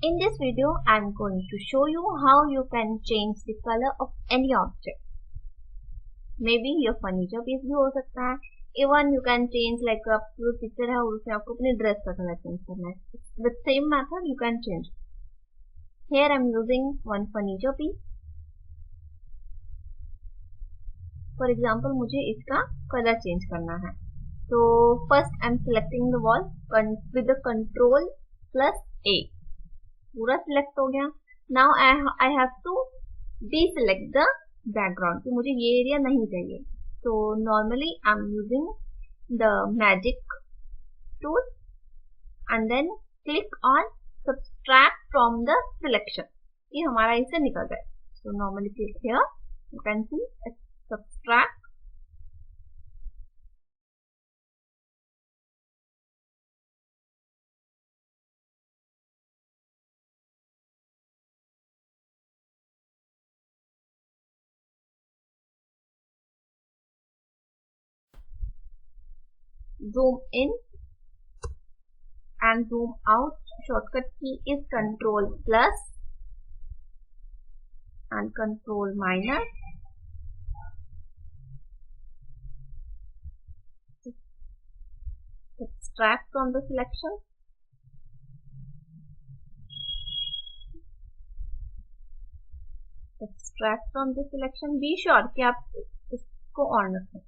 In this video, I am going to show you how you can change the color of any object. Maybe your furniture piece भी हो सकता है. Even you can change like a picture है उसमें आपको अपनी dress का color change करना है. With same method you can change. Here I am using one furniture piece. For example, मुझे इसका color change करना है. So first I am selecting the wall with the Control plus A. पूरा select हो गया. Now I have to deselect the background कि मुझे ये एरिया नहीं चाहिए. So normally I am using the magic tool and then click on subtract from the selection कि हमारा इसे निकल जाए. So normally click here, you can see subtract. Zoom in and zoom out. Shortcut key is Control plus and Control minus. Extract from the selection. Extract from the selection. Be sure कि आप इसको on रखें.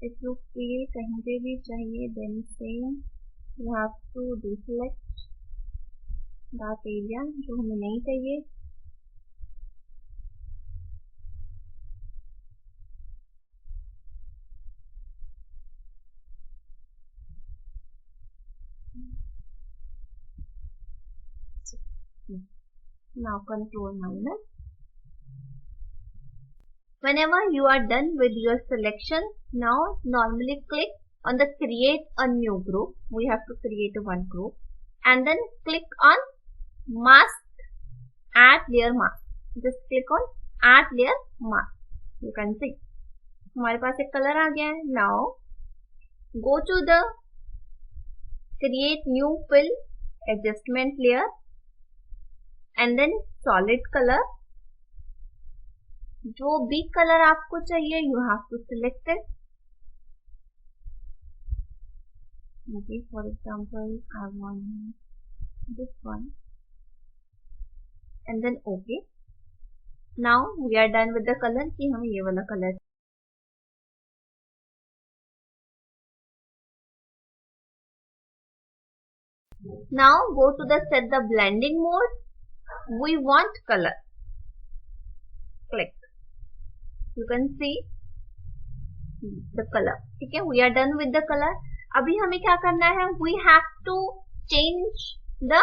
If you feel कहीं पे भी चाहिए, then same you have to deselect that area जो हमें नहीं चाहिए. Now Control minus. Whenever you are done with your selection, now normally click on the create a new group. We have to create one group and then click on mask, add layer mask. Just click on add layer mask. You can see हमारे पास एक color आ गया है. Now go to the create new fill adjustment layer and then solid color. जो भी colour आपको चाहिए you have to select it. Okay, for example, I want this one and then okay. Now we are done with the color कि हमें ये वाला color. Now go to the set the blending mode. We want color. Click. You can see the color. ठीक है, we are done with the color. अभी हमें क्या करना है? We have to change the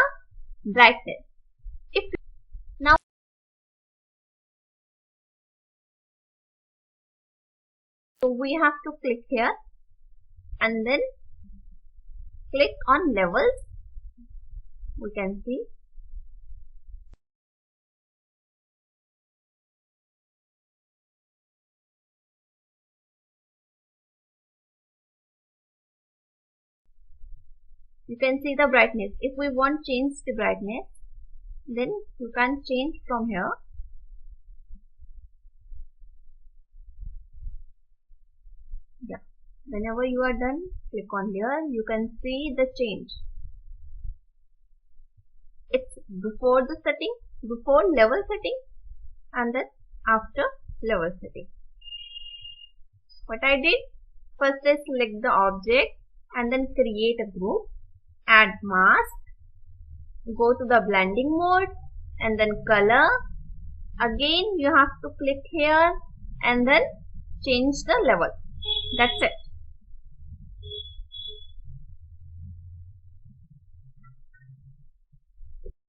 brightness. If now so we have to click here and then click on levels. We can see you can see the brightness. If we want change the brightness, then you can change from here. Yeah. Whenever you are done, click on here. You can see the change. It's before the setting, before level setting, and then after level setting. What I did, first I select the object and then create a group. Add mask, go to the blending mode and then color. Again you have to click here and then change the level. That's it.